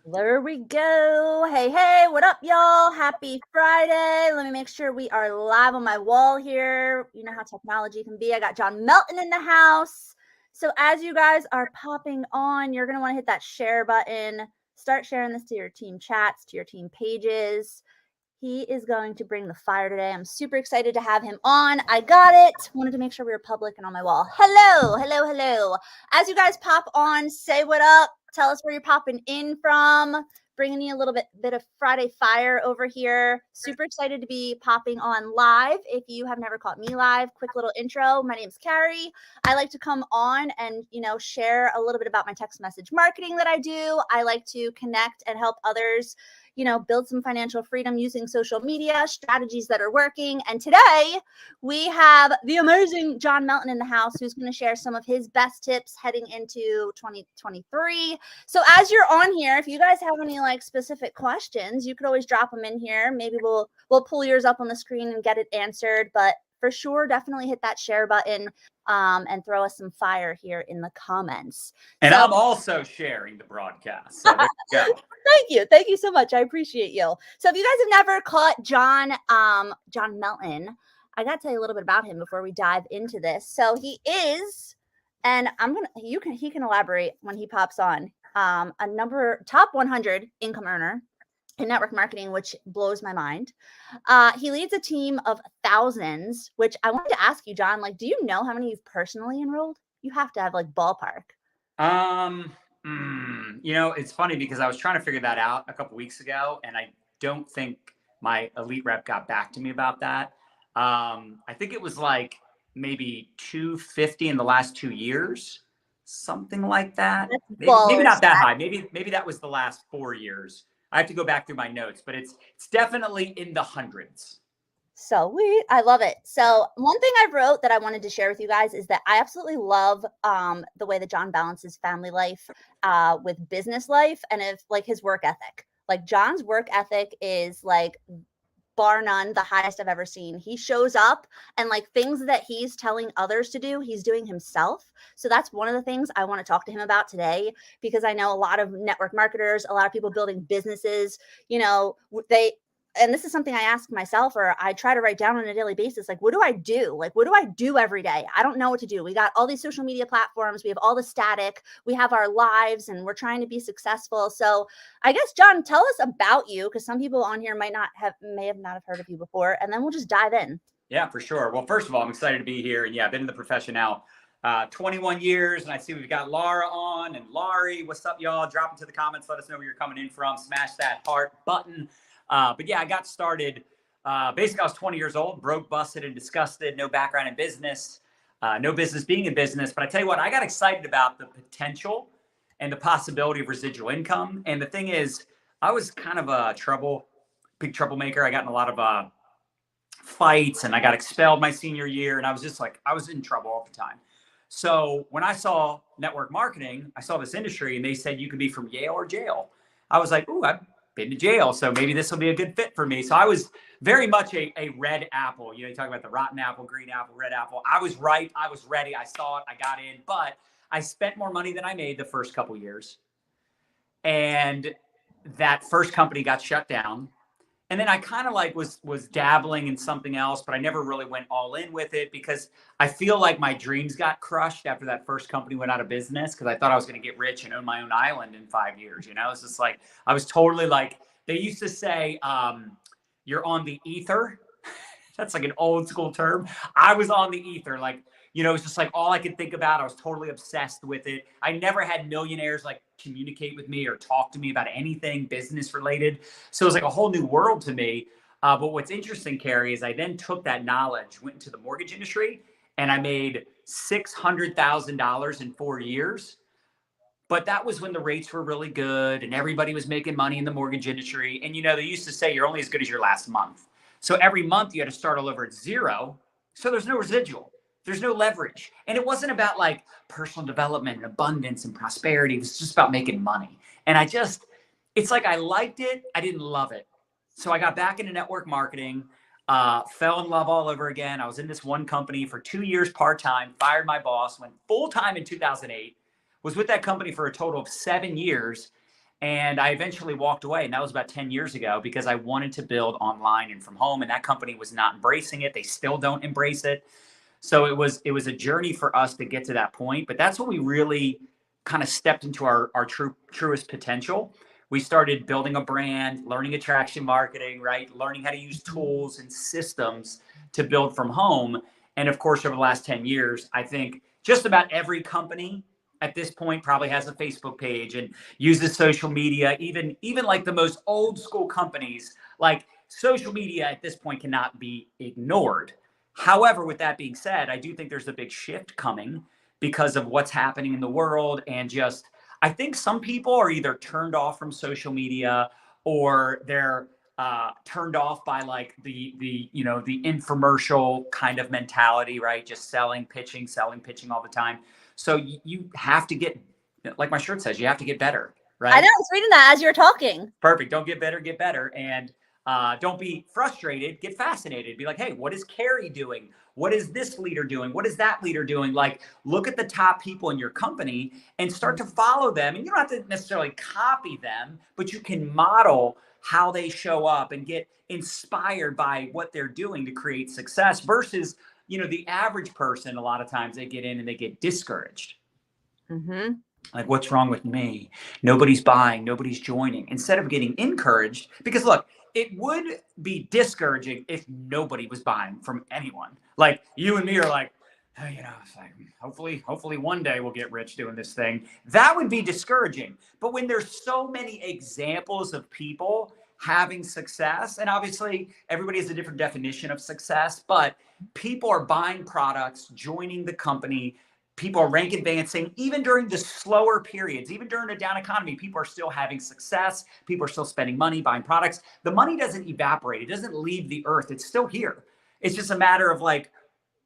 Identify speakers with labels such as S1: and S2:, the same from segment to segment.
S1: There we go. Hey, hey, what up, y'all? Happy Friday. Let me make sure we are live on my wall here. You know how technology can be. I got John Melton in the house. So as you guys are popping on, you're going to want to hit that share button. Start sharing this to your team chats, to your team pages. He is going to bring the fire today. I'm super excited to have him on. I got it. Wanted to make sure we were public and on my wall. Hello, hello, hello. As you guys pop on, say what up. Tell us where you're popping in from. Bringing you a little bit of Friday fire over here. Super excited to be popping on live. If you have never caught me live, quick little intro. My name's Carrie. I like to come on and, share a little bit about my text message marketing that I do. I like to connect and help others build some financial freedom using social media, strategies that are working. And today we have the amazing John Melton in the house, who's going to share some of his best tips heading into 2023. So as you're on here, if you guys have any specific questions, you could always drop them in here. Maybe we'll pull yours up on the screen and get it answered. But for sure, definitely hit that share button and throw us some fire here in the comments.
S2: And I'm also sharing the broadcast. So there you go.
S1: Thank you so much. I appreciate you. So if you guys have never caught John Melton, I got to tell you a little bit about him before we dive into this. So he is, and he can elaborate when he pops on, top 100 income earner in network marketing, which blows my mind. He leads a team of thousands, which I wanted to ask you, John, do you know how many you've personally enrolled? You have to have ballpark.
S2: It's funny because I was trying to figure that out a couple weeks ago, and I don't think my elite rep got back to me about that. I think it was maybe 250 in the last 2 years, something like that. Maybe not that high. Maybe that was the last 4 years. I have to go back through my notes, but it's definitely in the hundreds.
S1: So I love it. So one thing I wrote that I wanted to share with you guys is that I absolutely love the way that John balances family life with business life, and his work ethic. John's work ethic is bar none the highest I've ever seen. He shows up and things that he's telling others to do, he's doing himself. So that's one of the things I want to talk to him about today, because I know a lot of network marketers, a lot of people building businesses, and this is something I ask myself, or I try to write down on a daily basis. What do I do? What do I do every day? I don't know what to do. We got all these social media platforms. We have all the static. We have our lives, and we're trying to be successful. So I guess, John, tell us about you, because some people on here may not have heard of you before, and then we'll just dive in.
S2: Yeah, for sure. Well, first of all, I'm excited to be here. And yeah, I've been in the profession now 21 years, and I see we've got Laura on and Laurie. What's up, y'all? Drop into the comments. Let us know where you're coming in from. Smash that heart button. But yeah, I got started, basically I was 20 years old, broke, busted, and disgusted, no background in business, no business being in business. But I tell you what, I got excited about the potential and the possibility of residual income. And the thing is, I was kind of a big troublemaker. I got in a lot of fights, and I got expelled my senior year. And I was just I was in trouble all the time. So when I saw network marketing, I saw this industry, and they said you could be from Yale or jail. I was like, ooh, I've been to jail, so maybe this will be a good fit for me. So I was very much a red apple. You talk about the rotten apple, green apple, red apple. I was right. I was ready. I saw it. I got in, but I spent more money than I made the first couple years. And that first company got shut down. And then I kind of was dabbling in something else, but I never really went all in with it, because I feel like my dreams got crushed after that first company went out of business, because I thought I was going to get rich and own my own island in 5 years. It's just I was totally they used to say, you're on the ether. That's an old school term. I was on the ether. It was just all I could think about. I was totally obsessed with it. I never had millionaires communicate with me or talk to me about anything business related. So it was a whole new world to me. But what's interesting, Carrie, is I then took that knowledge, went into the mortgage industry, and I made $600,000 in 4 years. But that was when the rates were really good and everybody was making money in the mortgage industry. And, they used to say you're only as good as your last month. So every month you had to start all over at zero. So there's no residual. There's no leverage. And it wasn't about personal development and abundance and prosperity. It was just about making money. And it's I liked it. I didn't love it. So I got back into network marketing, fell in love all over again. I was in this one company for 2 years part-time, fired my boss, went full-time in 2008, Was with that company for a total of 7 years. And I eventually walked away. And that was about 10 years ago because I wanted to build online and from home. And that company was not embracing it. They still don't embrace it. So it was a journey for us to get to that point. But that's when we really kind of stepped into our truest potential. We started building a brand, learning attraction marketing, right? Learning how to use tools and systems to build from home. And of course, over the last 10 years, I think just about every company at this point probably has a Facebook page and uses social media. Even like the most old school companies, like social media at this point cannot be ignored. However, with that being said, I do think there's a big shift coming because of what's happening in the world. And just, I think some people are either turned off from social media or they're turned off by like the infomercial kind of mentality, right? Just selling, pitching all the time. So you have to get, like my shirt says, you have to get better, right?
S1: I know, I was reading that as you were talking.
S2: Perfect. Don't get better, get better. And don't be frustrated, get fascinated. Be like, hey, what is Carrie doing? What is this leader doing? What is that leader doing? Like, look at the top people in your company and start to follow them. And you don't have to necessarily copy them, but you can model how they show up and get inspired by what they're doing to create success versus, the average person. A lot of times they get in and they get discouraged.
S1: Mm-hmm.
S2: Like, what's wrong with me? Nobody's buying, nobody's joining. Instead of getting encouraged, because look, it would be discouraging if nobody was buying from anyone. Like you and me are like, oh, it's like, hopefully one day we'll get rich doing this thing. That would be discouraging. But when there's so many examples of people having success, and obviously everybody has a different definition of success, but people are buying products, joining the company, people are rank advancing, even during the slower periods, even during a down economy, people are still having success. People are still spending money, buying products. The money doesn't evaporate. It doesn't leave the earth. It's still here. It's just a matter of like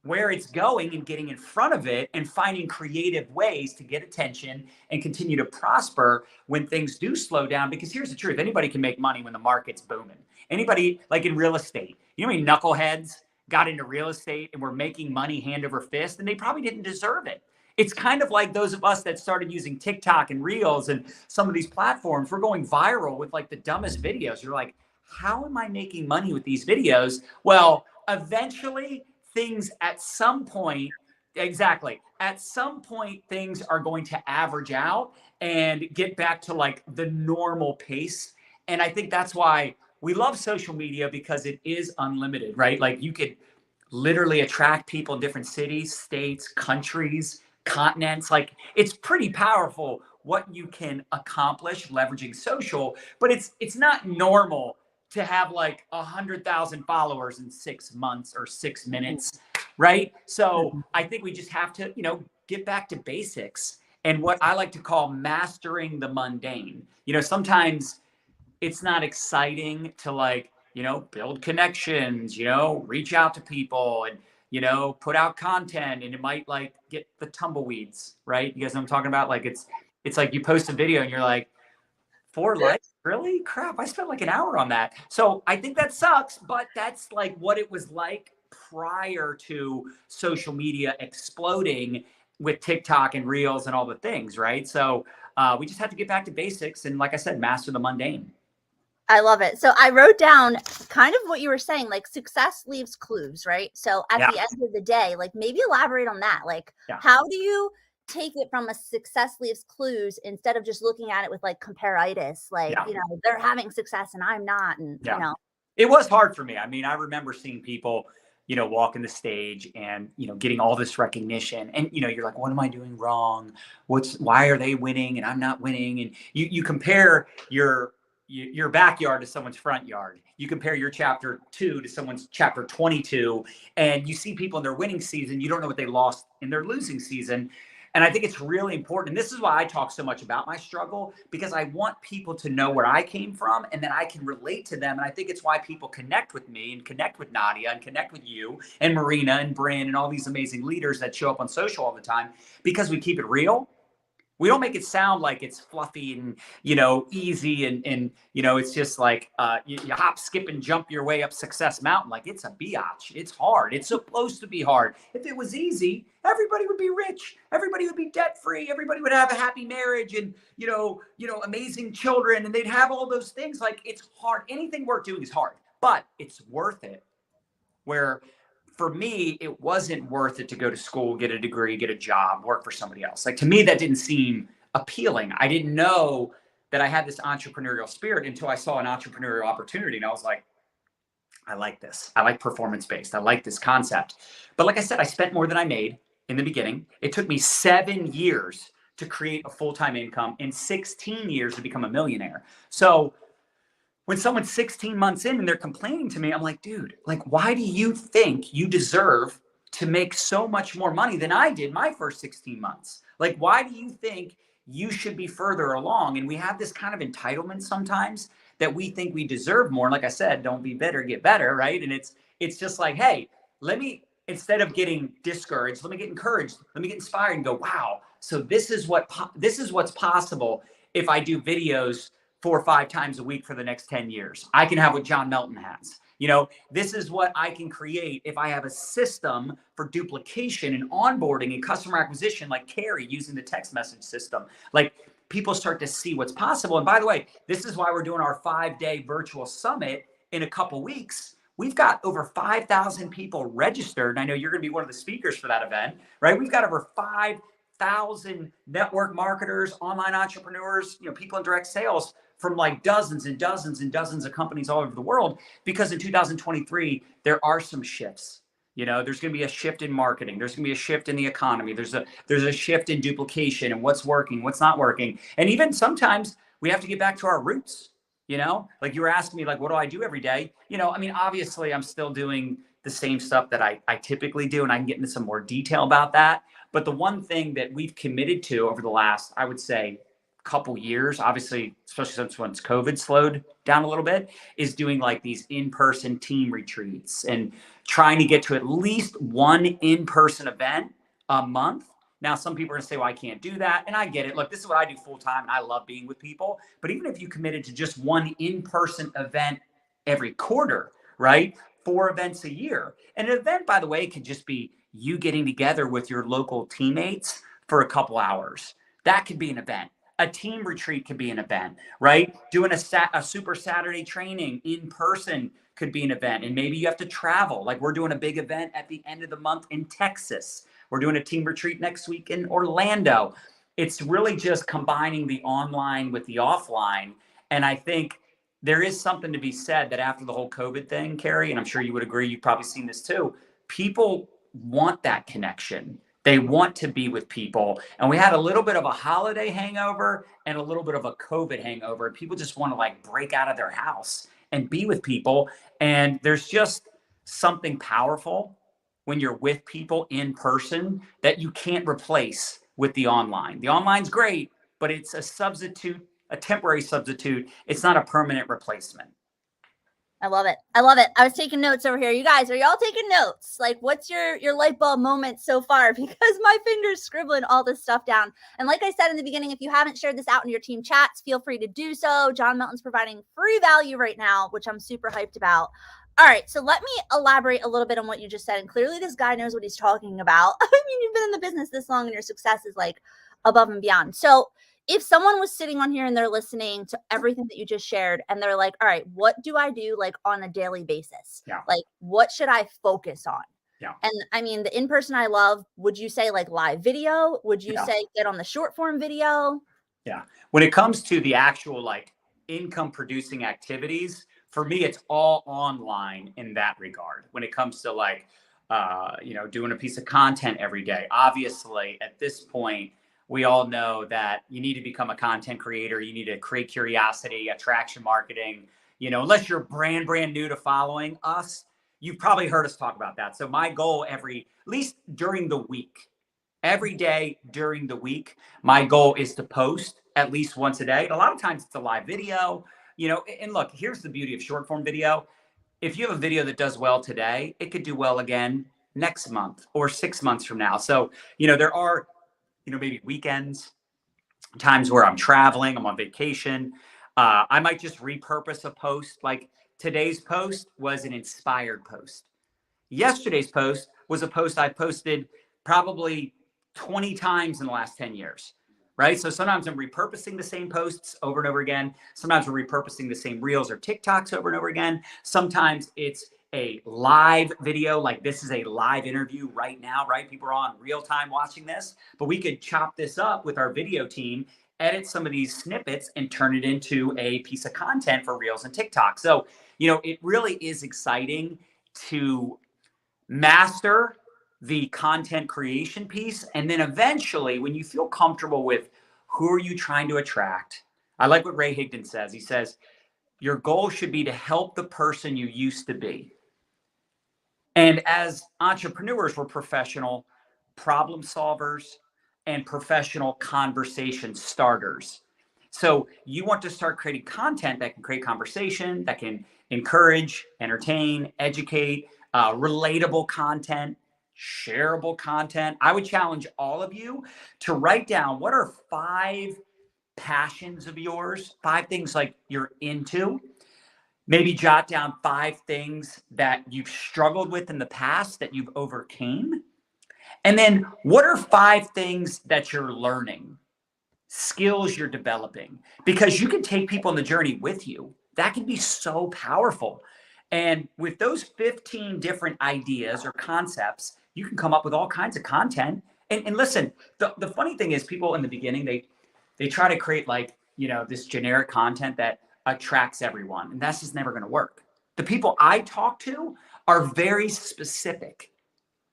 S2: where it's going and getting in front of it and finding creative ways to get attention and continue to prosper when things do slow down. Because here's the truth. Anybody can make money when the market's booming. Anybody, like in real estate, how many knuckleheads got into real estate and were making money hand over fist, and they probably didn't deserve it. It's kind of like those of us that started using TikTok and Reels and some of these platforms. We're going viral with like the dumbest videos. You're like, how am I making money with these videos? Well, eventually things at some point, things are going to average out and get back to like the normal pace. And I think that's why we love social media, because it is unlimited, right? Like you could literally attract people in different cities, states, countries, continents. Like it's pretty powerful what you can accomplish leveraging social, but it's not normal to have like 100,000 followers in 6 months or 6 minutes, right? So I think we just have to, get back to basics and what I like to call mastering the mundane. Sometimes it's not exciting to like, build connections, reach out to people and, put out content, and it might like get the tumbleweeds, right? You guys know what I'm talking about? Like it's like you post a video and you're like, 4 likes? Really? Crap, I spent like an hour on that. So I think that sucks, but that's like what it was like prior to social media exploding with TikTok and Reels and all the things, right? So we just have to get back to basics and, like I said, master the mundane.
S1: I love it. So I wrote down kind of what you were saying, like success leaves clues, right? So at the end of the day, like maybe elaborate on that. Like how do you take it from a success leaves clues instead of just looking at it with like comparitis, like, they're having success and I'm not. And,
S2: it was hard for me. I mean, I remember seeing people, walking the stage and, getting all this recognition and, you're like, what am I doing wrong? Why are they winning and I'm not winning? And you compare your backyard to someone's front yard. You compare your chapter 2 to someone's chapter 22, and you see people in their winning season. You don't know what they lost in their losing season. And I think it's really important. And this is why I talk so much about my struggle, because I want people to know where I came from and then I can relate to them. And I think it's why people connect with me and connect with Nadia and connect with you and Marina and Bryn and all these amazing leaders that show up on social all the time, because we keep it real. We don't make it sound like it's fluffy and, easy and it's just like you hop, skip, and jump your way up Success Mountain. Like, it's a biatch. It's hard. It's supposed to be hard. If it was easy, everybody would be rich. Everybody would be debt free. Everybody would have a happy marriage and amazing children, and they'd have all those things. Like, it's hard. Anything worth doing is hard, but it's worth it. Where for me, it wasn't worth it to go to school, get a degree, get a job, work for somebody else. Like, to me, that didn't seem appealing. I didn't know that I had this entrepreneurial spirit until I saw an entrepreneurial opportunity. And I was like, I like this. I like performance-based. I like this concept. But like I said, I spent more than I made in the beginning. It took me 7 years to create a full-time income and 16 years to become a millionaire. So when someone's 16 months in and they're complaining to me, I'm like, dude, like, why do you think you deserve to make so much more money than I did my first 16 months? Like, why do you think you should be further along? And we have this kind of entitlement sometimes that we think we deserve more. And like I said, don't be bitter, get better, right? And it's just like, hey, instead of getting discouraged, let me get encouraged. Let me get inspired and go, wow. So this is what's possible if I do videos 4 or 5 times a week for the next 10 years. I can have what John Melton has. This is what I can create if I have a system for duplication and onboarding and customer acquisition, like Carrie using the text message system. Like, people start to see what's possible. And by the way, this is why we're doing our 5-day virtual summit in a couple weeks. We've got over 5,000 people registered. And I know you're going to be one of the speakers for that event, right? We've got over 5,000 network marketers, online entrepreneurs, people in direct sales from like dozens and dozens and dozens of companies all over the world. Because in 2023, there are some shifts. There's going to be a shift in marketing. There's going to be a shift in the economy. There's a shift in duplication and what's working, what's not working. And even sometimes we have to get back to our roots. Like, you were asking me, like, what do I do every day? Obviously I'm still doing the same stuff that I typically do, and I can get into some more detail about that. But the one thing that we've committed to over the last, I would say, couple years, obviously, especially since once COVID slowed down a little bit, is doing like these in-person team retreats and trying to get to at least one in-person event a month. Now, some people are going to say, well, I can't do that. And I get it. Look, this is what I do full time, and I love being with people. But even if you committed to just one in-person event every quarter, right? 4 events a year. And an event, by the way, could just be you getting together with your local teammates for a couple hours. That could be an event. A team retreat could be an event, right? Doing a Super Saturday training in person could be an event. And maybe you have to travel. Like, we're doing a big event at the end of the month in Texas. We're doing a team retreat next week in Orlando. It's really just combining the online with the offline. And I think there is something to be said that after the whole COVID thing, Carrie, and I'm sure you would agree, you've probably seen this too, people want that connection. They want to be with people. And we had a little bit of a holiday hangover and a little bit of a COVID hangover. People just want to like break out of their house and be with people. And there's just something powerful when you're with people in person that you can't replace with the online. The online's great, but it's a substitute, a temporary substitute. It's not a permanent replacement.
S1: I love it. I love it. I was taking notes over here. You guys, are y'all taking notes? Like, what's your light bulb moment so far? Because my finger's scribbling all this stuff down. And like I said in the beginning, if you haven't shared this out in your team chats, feel free to do so. John Melton's providing free value right now, which I'm super hyped about. All right, so let me elaborate a little bit on what you just said. And clearly this guy knows what he's talking about. I mean, you've been in the business this long and your success is like above and beyond. So if someone was sitting on here and they're listening to everything that you just shared and they're like, all right, what do I do like on a daily basis?
S2: Yeah.
S1: Like, what should I focus on?
S2: Yeah.
S1: And I mean, the in-person I love, would you say like live video? Would you say get on the short form video?
S2: Yeah. When it comes to the actual like income producing activities, for me, it's all online in that regard. When it comes to like, doing a piece of content every day, obviously at this point, we all know that you need to become a content creator. You need to create curiosity, attraction marketing, unless you're brand new to following us, you've probably heard us talk about that. So my goal at least during the week, every day during the week, my goal is to post at least once a day. A lot of times it's a live video, and look, here's the beauty of short form video. If you have a video that does well today, it could do well again next month or 6 months from now. So, there are maybe weekends times where I'm traveling, I'm on vacation. I might just repurpose a post. Like today's post was an inspired post. Yesterday's post was a post I posted probably 20 times in the last 10 years, right? So sometimes I'm repurposing the same posts over and over again. Sometimes we're repurposing the same reels or TikToks over and over again. Sometimes it's a live video, like this is a live interview right now, right? People are on real time watching this, but we could chop this up with our video team, edit some of these snippets and turn it into a piece of content for reels and TikTok. So, it really is exciting to master the content creation piece. And then eventually, when you feel comfortable with who are you trying to attract, I like what Ray Higdon says. He says, your goal should be to help the person you used to be. And as entrepreneurs, we're professional problem solvers and professional conversation starters. So you want to start creating content that can create conversation, that can encourage, entertain, educate, relatable content, shareable content. I would challenge all of you to write down what are 5 passions of yours, 5 things like you're into. Maybe jot down 5 things that you've struggled with in the past that you've overcame. And then what are 5 things that you're learning, skills you're developing? Because you can take people on the journey with you. That can be so powerful. And with those 15 different ideas or concepts, you can come up with all kinds of content. And listen, the funny thing is people in the beginning, they try to create like, this generic content that attracts everyone. And that's just never going to work. The people I talk to are very specific.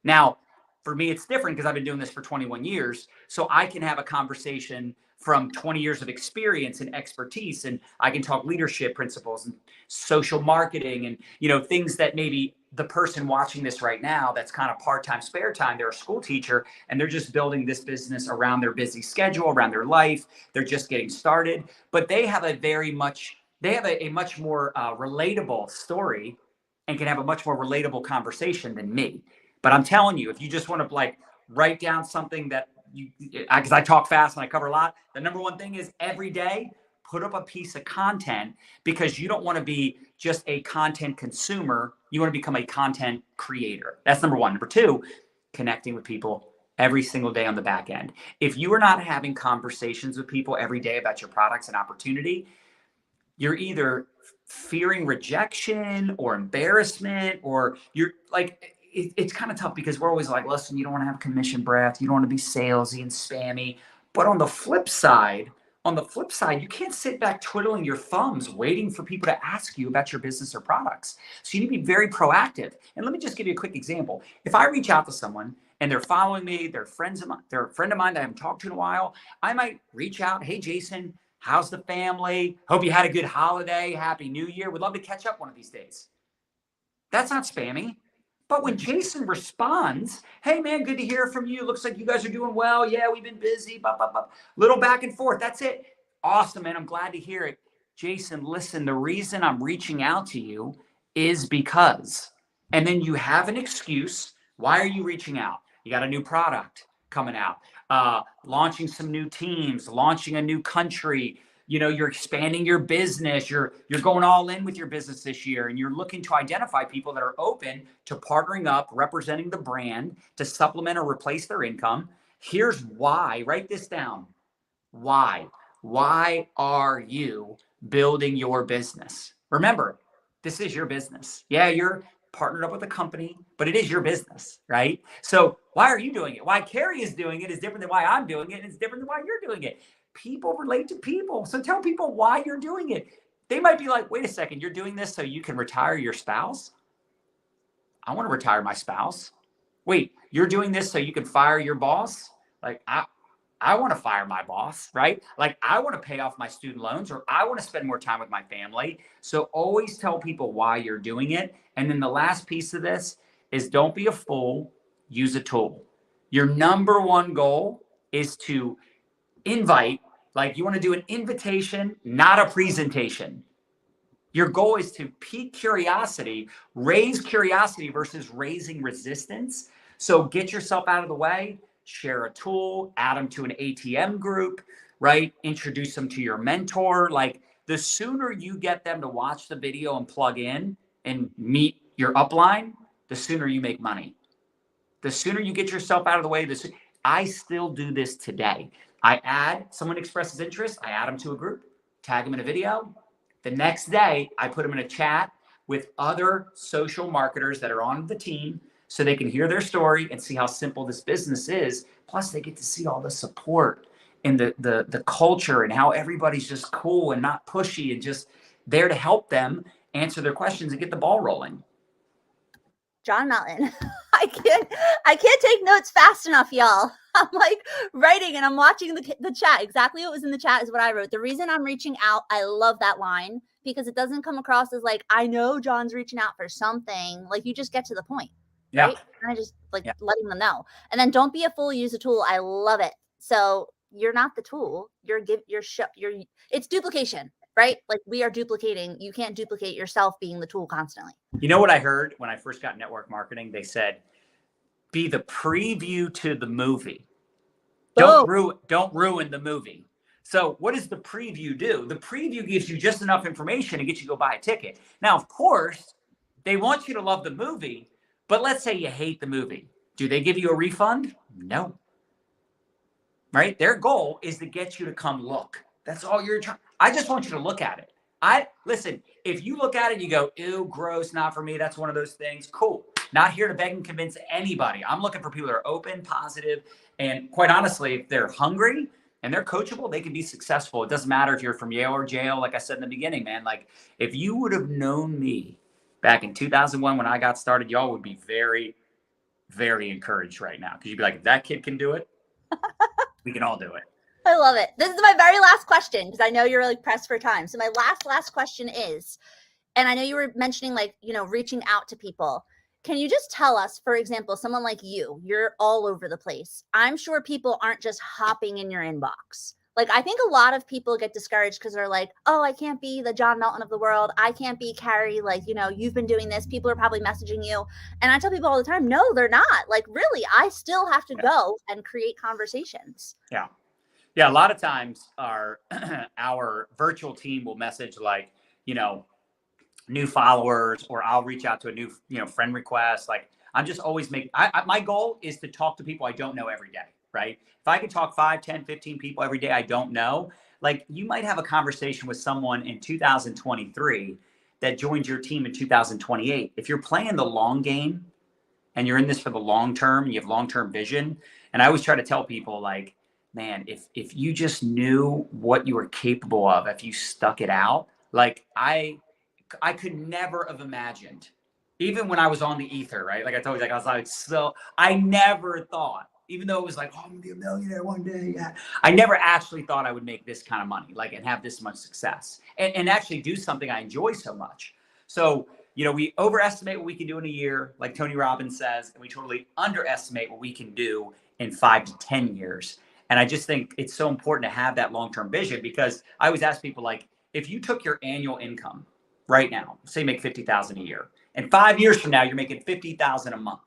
S2: Now, for me, it's different because I've been doing this for 21 years. So I can have a conversation from 20 years of experience and expertise, and I can talk leadership principles and social marketing and, things that maybe the person watching this right now that's kind of part-time spare time, they're a school teacher and they're just building this business around their busy schedule, around their life. They're just getting started, but they have a much more relatable story and can have a much more relatable conversation than me. But I'm telling you, if you just want to like write down something that because I talk fast and I cover a lot, the number one thing is every day, put up a piece of content, because you don't want to be just a content consumer. You want to become a content creator. That's number one. Number two, connecting with people every single day on the back end. If you are not having conversations with people every day about your products and opportunity, you're either fearing rejection or embarrassment, or you're like, it's kind of tough because we're always like, listen, you don't want to have commission breath. You don't want to be salesy and spammy. But on the flip side, you can't sit back twiddling your thumbs waiting for people to ask you about your business or products. So you need to be very proactive. And let me just give you a quick example. If I reach out to someone and they're following me, they're a friend of mine that I haven't talked to in a while, I might reach out, hey, Jason, how's the family? Hope you had a good holiday. Happy New Year. Would love to catch up one of these days. That's not spammy. But when Jason responds, hey, man, good to hear from you. Looks like you guys are doing well. Yeah, we've been busy. Blah, blah, blah. Little back and forth. That's it. Awesome, man. I'm glad to hear it. Jason, listen, the reason I'm reaching out to you is because. And then you have an excuse. Why are you reaching out? You got a new product coming out, launching some new teams, launching a new country. You're expanding your business. You're going all in with your business this year, and you're looking to identify people that are open to partnering up, representing the brand to supplement or replace their income. Here's why. Write this down. Why? Why are you building your business? Remember, this is your business. Yeah, you're partnered up with a company, but it is your business, right? So why are you doing it? Why Carrie is doing it is different than why I'm doing it. And it's different than why you're doing it. People relate to people. So tell people why you're doing it. They might be like, wait a second, you're doing this so you can retire your spouse? I want to retire my spouse. Wait, you're doing this so you can fire your boss? Like, I want to fire my boss, right? Like, I want to pay off my student loans, or I want to spend more time with my family. So always tell people why you're doing it. And then the last piece of this is don't be a fool, use a tool. Your number one goal is to invite, like you want to do an invitation, not a presentation. Your goal is to pique curiosity, raise curiosity versus raising resistance. So get yourself out of the way, share a tool, add them to an ATM group, right? Introduce them to your mentor. Like the sooner you get them to watch the video and plug in and meet your upline, the sooner you make money. The sooner you get yourself out of the way, I still do this today. Someone expresses interest, I add them to a group, tag them in a video. The next day, I put them in a chat with other social marketers that are on the team so they can hear their story and see how simple this business is. Plus, they get to see all the support and the culture and how everybody's just cool and not pushy and just there to help them answer their questions and get the ball rolling.
S1: John Melton. I can't take notes fast enough, y'all. I'm like writing and I'm watching the chat. Exactly what was in the chat is what I wrote. The reason I'm reaching out, I love that line because it doesn't come across as like, I know John's reaching out for something. Like you just get to the point, right? And I just like letting them know. And then don't be a fool, use a tool. I love it. So you're not the tool. It's duplication, right? Like we are duplicating. You can't duplicate yourself being the tool constantly.
S2: You know what I heard when I first got network marketing? They said, be the preview to the movie. Don't ruin the movie. So what does the preview do? The preview gives you just enough information to get you to go buy a ticket. Now, of course, they want you to love the movie, but let's say you hate the movie. Do they give you a refund? No. Right? Their goal is to get you to come look. That's all you're trying. I just want you to look at it. Listen, if you look at it, you go, ew, gross, not for me. That's one of those things. Cool. Not here to beg and convince anybody. I'm looking for people that are open, positive, and quite honestly, if they're hungry and they're coachable, they can be successful. It doesn't matter if you're from Yale or jail. Like I said in the beginning, man, like if you would have known me back in 2001 when I got started, y'all would be very, very encouraged right now. Because you'd be like, if that kid can do it, we can all do it.
S1: I love it. This is my very last question because I know you're really pressed for time. So my last question is, and I know you were mentioning like, reaching out to people. Can you just tell us, for example, someone like you're all over the place. I'm sure people aren't just hopping in your inbox. Like, I think a lot of people get discouraged because they're like, oh, I can't be the John Melton of the world. I can't be Carrie. Like, you've been doing this. People are probably messaging you. And I tell people all the time, no, they're not. Like, really, I still have to go and create conversations.
S2: Yeah. Yeah, a lot of times our virtual team will message like, new followers, or I'll reach out to a new, friend request. Like I'm just always my goal is to talk to people I don't know every day, right? If I could talk 5, 10, 15 people every day I don't know, like you might have a conversation with someone in 2023 that joined your team in 2028. If you're playing the long game and you're in this for the long term and you have long-term vision, and I always try to tell people like, man, if you just knew what you were capable of, if you stuck it out, like I could never have imagined, even when I was on the ether, right? Like I told you, like, I never thought, even though it was like, oh, I'm gonna be a millionaire one day. Yeah. I never actually thought I would make this kind of money, like, and have this much success and actually do something I enjoy so much. So, we overestimate what we can do in a year, like Tony Robbins says, and we totally underestimate what we can do in 5 to 10 years. And I just think it's so important to have that long-term vision, because I always ask people, like, if you took your annual income right now, say you make $50,000 a year, and 5 years from now, you're making $50,000 a month.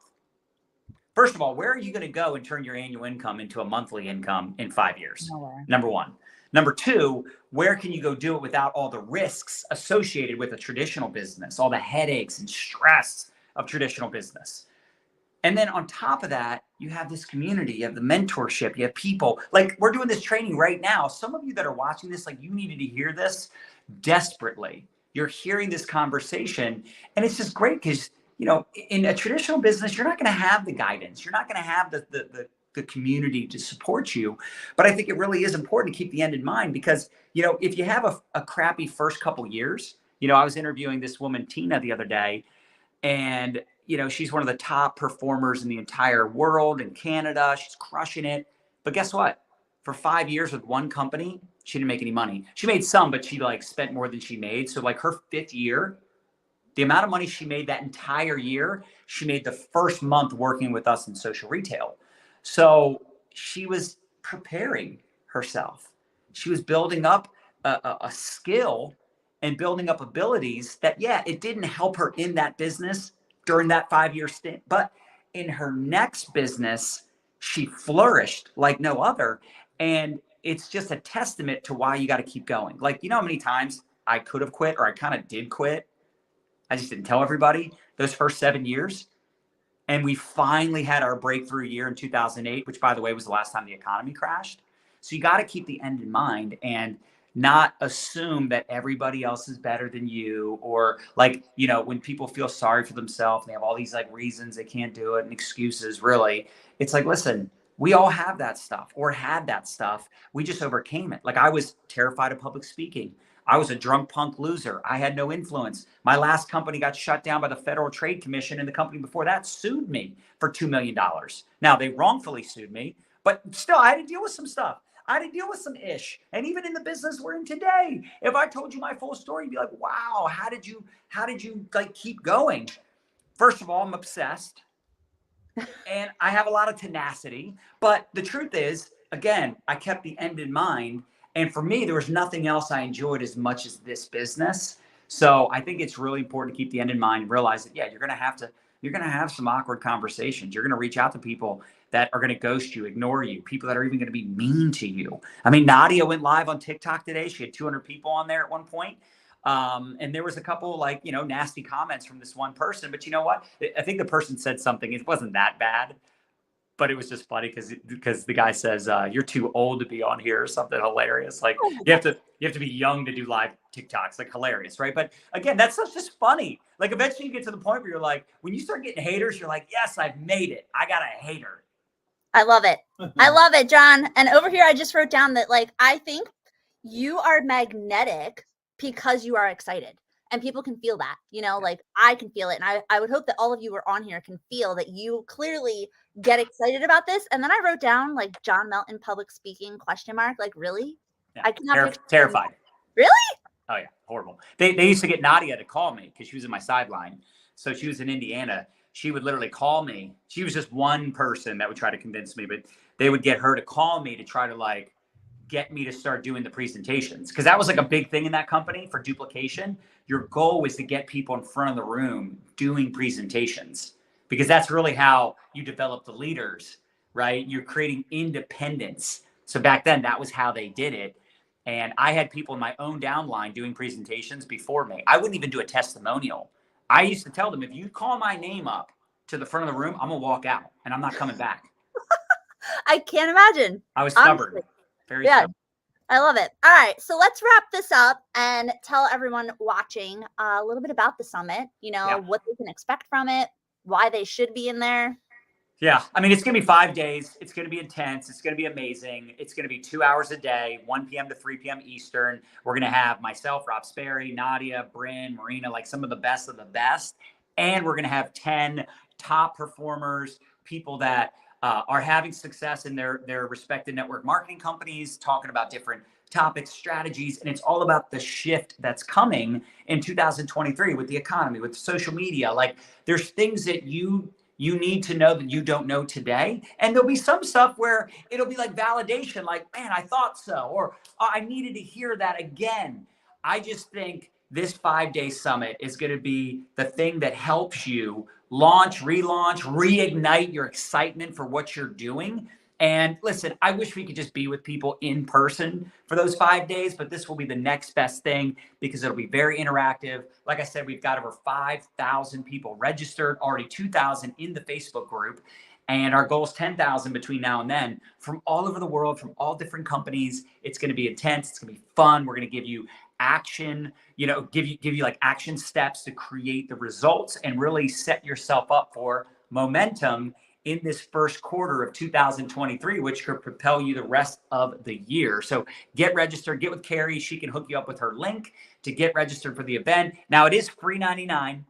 S2: First of all, where are you going to go and turn your annual income into a monthly income in 5 years?
S1: Nowhere.
S2: Number one. Number two, where can you go do it without all the risks associated with a traditional business, all the headaches and stress of traditional business? And then on top of that, you have this community, you have the mentorship, you have people. Like, we're doing this training right now. Some of you that are watching this, like, you needed to hear this desperately. You're hearing this conversation, and it's just great because, in a traditional business, you're not going to have the guidance. You're not going to have the community to support you. But I think it really is important to keep the end in mind, because, if you have a crappy first couple years, I was interviewing this woman, Tina, the other day, and she's one of the top performers in the entire world in Canada. She's crushing it. But guess what? For 5 years with one company, she didn't make any money. She made some, but she spent more than she made. So her 5th year, the amount of money she made that entire year, she made the first month working with us in social retail. So she was preparing herself. She was building up a skill and building up abilities that, it didn't help her in that business during that 5-year stint, but in her next business, she flourished like no other. And it's just a testament to why you got to keep going. Like, you know how many times I could have quit or I kind of did quit? I just didn't tell everybody those first 7 years. And we finally had our breakthrough year in 2008, which, by the way, was the last time the economy crashed. So you got to keep the end in mind and not assume that everybody else is better than you, or like, you know, when people feel sorry for themselves, they have all these like reasons they can't do it and excuses. Really, it's like, listen, we all have that stuff or had that stuff. We just overcame it. Like, I was terrified of public speaking. I was a drunk punk loser. I had no influence. My last company got shut down by the Federal Trade Commission, and the company before that sued me for $2 million. Now, they wrongfully sued me, but still, I had to deal with some stuff. I had to deal with some ish. And even in the business we're in today, if I told you my full story, you'd be like, wow, how did you like keep going? First of all, I'm obsessed and I have a lot of tenacity. But the truth is, again, I kept the end in mind. And for me, there was nothing else I enjoyed as much as this business. So I think it's really important to keep the end in mind and realize that, yeah, you're going to have some awkward conversations. You're going to reach out to people that are going to ghost you, ignore you, people that are even going to be mean to you. I mean, Nadia went live on TikTok today. She had 200 people on there at one point. And there was a couple like, you know, nasty comments from this one person, but you know what? I think the person said something. It wasn't that bad, but it was just funny because the guy says, you're too old to be on here or something hilarious. Like you have to be young to do live TikToks, like hilarious. Right. But again, that's just funny. Like eventually you get to the point where you're like, when you start getting haters, you're like, yes, I've made it. I got a hater.
S1: I love it. I love it, John. And over here, I just wrote down that, like, I think you are magnetic because you are excited. And people can feel that, you know, like I can feel it. And I would hope that all of you who are on here can feel that you clearly get excited about this. And then I wrote down like John Melton public speaking ? Like, really?
S2: Yeah.
S1: I cannot picture
S2: terrified.
S1: Really?
S2: Oh yeah, horrible. They used to get Nadia to call me because she was in my sideline. So she was in Indiana. She would literally call me. She was just one person that would try to convince me, but they would get her to call me to try to like get me to start doing the presentations. Because that was like a big thing in that company for duplication. Your goal was to get people in front of the room doing presentations, because that's really how you develop the leaders, right? You're creating independence. So back then, that was how they did it. And I had people in my own downline doing presentations before me. I wouldn't even do a testimonial. I used to tell them, if you call my name up to the front of the room, I'm going to walk out and I'm not coming back.
S1: I can't imagine.
S2: I was stubborn.
S1: Honestly.
S2: Very stubborn.
S1: I love it. All right. So let's wrap this up and tell everyone watching a little bit about the summit, you know, what they can expect from it, why they should be in there.
S2: Yeah. I mean, it's going to be 5 days. It's going to be intense. It's going to be amazing. It's going to be 2 hours a day, 1 p.m. to 3 p.m. Eastern. We're going to have myself, Rob Sperry, Nadia, Bryn, Marina, like some of the best of the best. And we're going to have 10 top performers, people that are having success in their respective network marketing companies, talking about different topics, strategies, and it's all about the shift that's coming in 2023 with the economy, with social media. Like there's things that you need to know that you don't know today. And there'll be some stuff where it'll be like validation, like, man, I thought so, or I needed to hear that again. I just think this 5-day summit is going to be the thing that helps you launch, relaunch, reignite your excitement for what you're doing. And listen, I wish we could just be with people in person for those 5 days, but this will be the next best thing because it'll be very interactive. Like I said, we've got over 5,000 people registered, already 2,000 in the Facebook group. And our goal is 10,000 between now and then from all over the world, from all different companies. It's going to be intense. It's going to be fun. We're going to give you action, you know, give you like action steps to create the results and really set yourself up for momentum in this first quarter of 2023, which could propel you the rest of the year. So get registered, get with Carrie. She can hook you up with her link to get registered for the event. Now it is free 99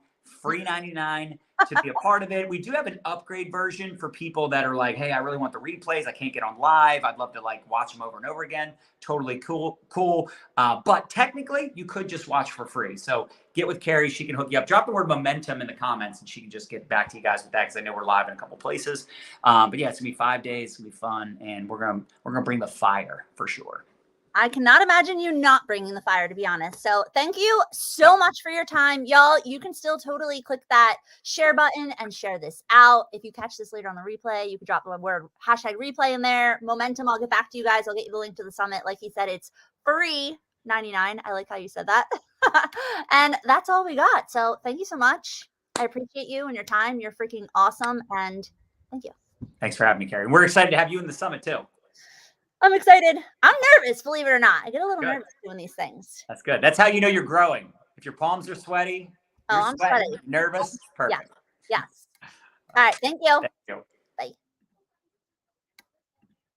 S2: to be a part of it. We do have an upgrade version for people that are like, hey, I really want the replays. I can't get on live. I'd love to like watch them over and over again. Totally cool. But technically you could just watch for free. So get with Carrie. She can hook you up. Drop the word momentum in the comments and she can just get back to you guys with that, because I know we're live in a couple places. But yeah, it's gonna be 5 days. It's gonna be fun. And we're gonna bring the fire for sure.
S1: I cannot imagine you not bringing the fire, to be honest. So thank you so much for your time. Y'all, you can still totally click that share button and share this out. If you catch this later on the replay, you can drop the word #replay in there. Momentum, I'll get back to you guys. I'll get you the link to the summit. Like he said, it's free 99. I like how you said that. And that's all we got. So thank you so much. I appreciate you and your time. You're freaking awesome. And thank you.
S2: Thanks for having me, Carrie. We're excited to have you in the summit too.
S1: I'm excited. I'm nervous, believe it or not. I get a little nervous doing these things.
S2: That's good. That's how you know you're growing. If your palms are sweaty,
S1: I'm
S2: sweating,
S1: sweaty.
S2: nervous, perfect.
S1: Yes. All right. Thank you.
S2: Thank you.